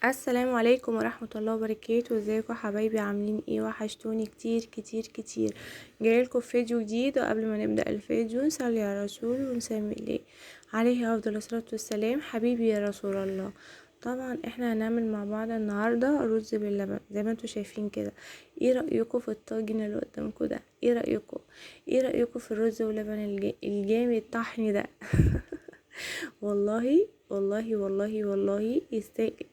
السلام عليكم ورحمة الله وبركاته. ازيكم حبايبي؟ عاملين ايه؟ وحشتوني كتير كتير كتير. جايلكم في فيديو جديد، وقبل ما نبدأ الفيديو نصلي على الرسول ونسمي الله عليه افضل الصلاة والسلام. حبيبي يا رسول الله، طبعا احنا هنعمل مع بعض النهاردة رز باللبن زي ما انتوا شايفين كده. ايه رأيكم في الطاجن اللي قدامكم ده؟ ايه رأيكم في الرز واللبن الجامد طحني ده؟ والله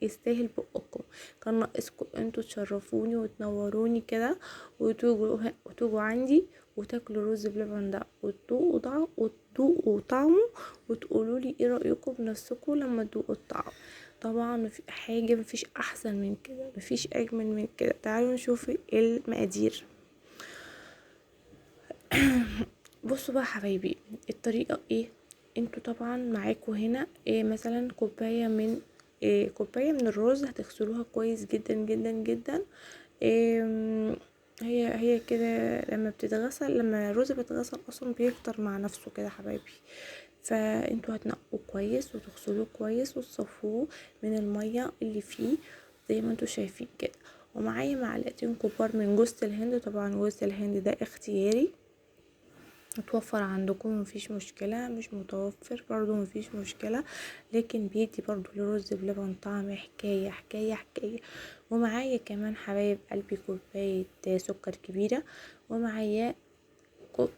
يستاهل بقكم. كان ناقصكم انتوا تشرفوني وتنوروني كده، وتوجوا عندي وتاكلوا رز بلبن ده وتدوقوا طعمه وتقولوا لي ايه رايكم بنفسكم لما تدوقوا الطعم. طبعا مفيش احسن من كده، مفيش اجمل من كده. تعالوا نشوف المقادير. بصوا بقى حبايبي، الطريقة ايه. انتوا طبعا معاكوا هنا إيه؟ مثلا كوباية من الرز، هتغسلوها كويس جدا جدا جدا. إيه، هي كده لما الرز بيتغسل اصلا بيكتر مع نفسه كده حبايبي. فانتوا هتنقوه كويس وتغسلوه كويس وتصفوه من المية اللي فيه زي ما انتوا شايفين كده. ومعايا معلقتين كبار من جوز الهند. طبعا جوز الهند ده اختياري، متوفر عندكم مفيش مشكلة، مش متوفر برضو مفيش مشكلة، لكن بيدي برضو لرز بلبن طعم حكاية حكاية حكاية. ومعايا كمان حبايب قلبي كوباية سكر كبيرة، ومعايا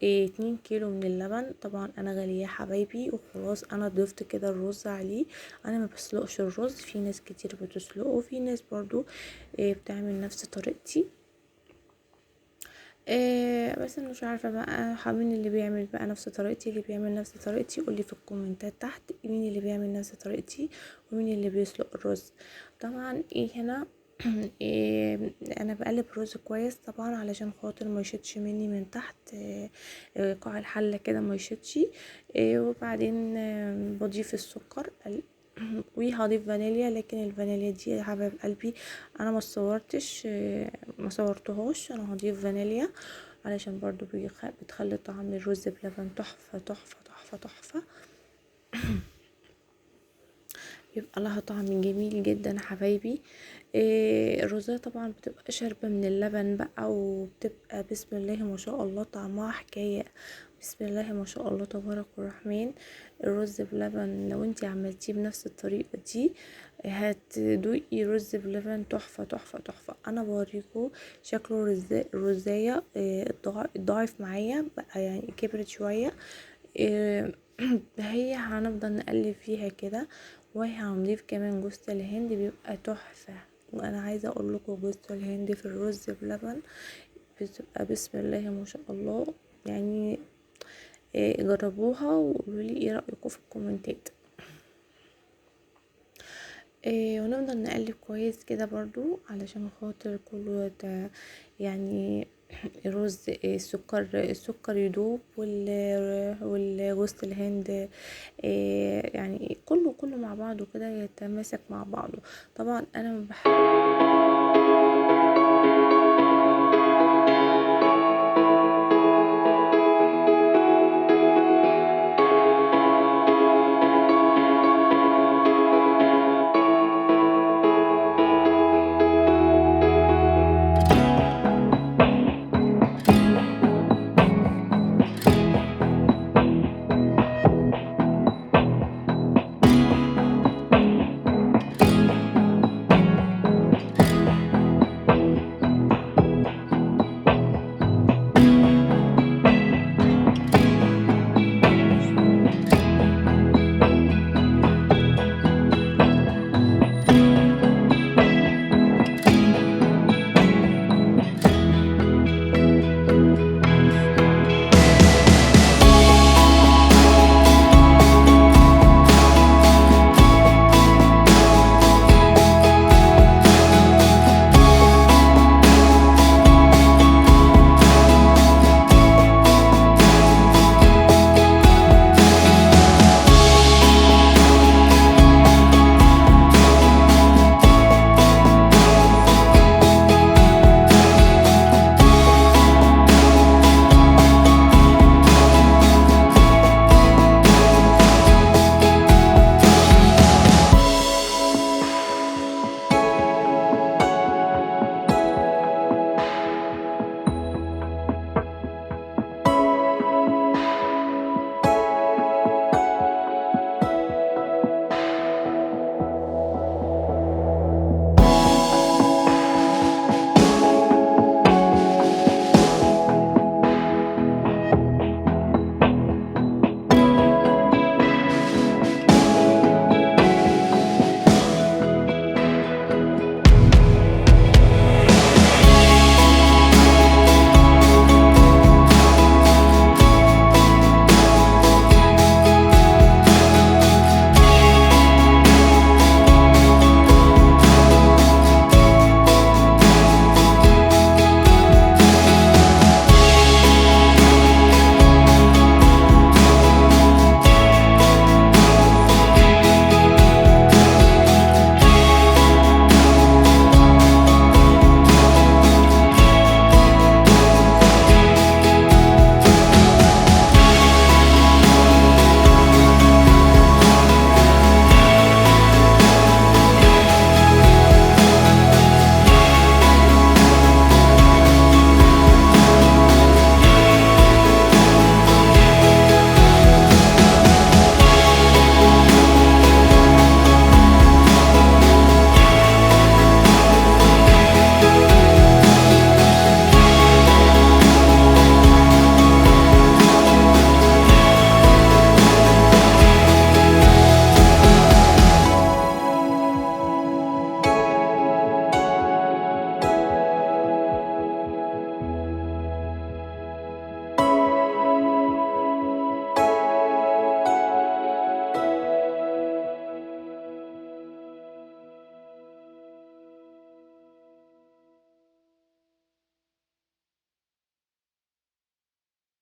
2 كيلو من اللبن. طبعا انا غالية حبايبي وخلاص، انا ضفت كده الرز عليه. انا ما بسلقش الرز، في ناس كتير بتسلقه وفي ناس برضو بتعمل نفس طريقتي. بس انا مش عارفه بقى مين اللي بيعمل بقى نفس طريقتي. اللي بيعمل نفس طريقتي قولي في الكومنتات تحت مين اللي بيعمل نفس طريقتي ومين اللي بيسلق الرز. طبعا هنا انا بقلب الرز كويس طبعا علشان خاطر ما يشطش مني من تحت. قاع الحله كده ما يشطش. وبعدين بضيف السكر وهضيف فانيليا، لكن الفانيليا دي يا حبايب قلبي انا ما صورتهاش. انا هضيف فانيليا علشان برضو بتخلي طعم الرز بلبن تحفة تحفة تحفة تحفة. بيبقى لها طعم جميل جدا حبايبي. الرزاية طبعا بتبقى شاربة من اللبن بقى، وبتبقى بسم الله ما شاء الله طعمها حكاية. بسم الله ما شاء الله تبارك الرحمن. الرز بلبن لو انتي عملتيه بنفس الطريقة دي هتدوقي رز بلبن تحفة تحفة تحفة. انا بوريكم شكله الرزاية ضعف معايا بقى، يعني كبرت شوية. هي هنفضل نقلب فيها كده، وهنضيف كمان جوز الهند بيبقى تحفة. وانا عايزة اقول لكم جوز الهند في الرز بلبن بتبقى بسم الله ما شاء الله. يعني جربوها وقولوا لي ايه رأيكم في الكومنتات. ونفضل نقلب كويس كده برضو علشان خاطر كله يعني الرز السكر يدوب والجوز الهند يعني كله مع بعضه كده يتماسك مع بعضه. طبعا انا ما بحب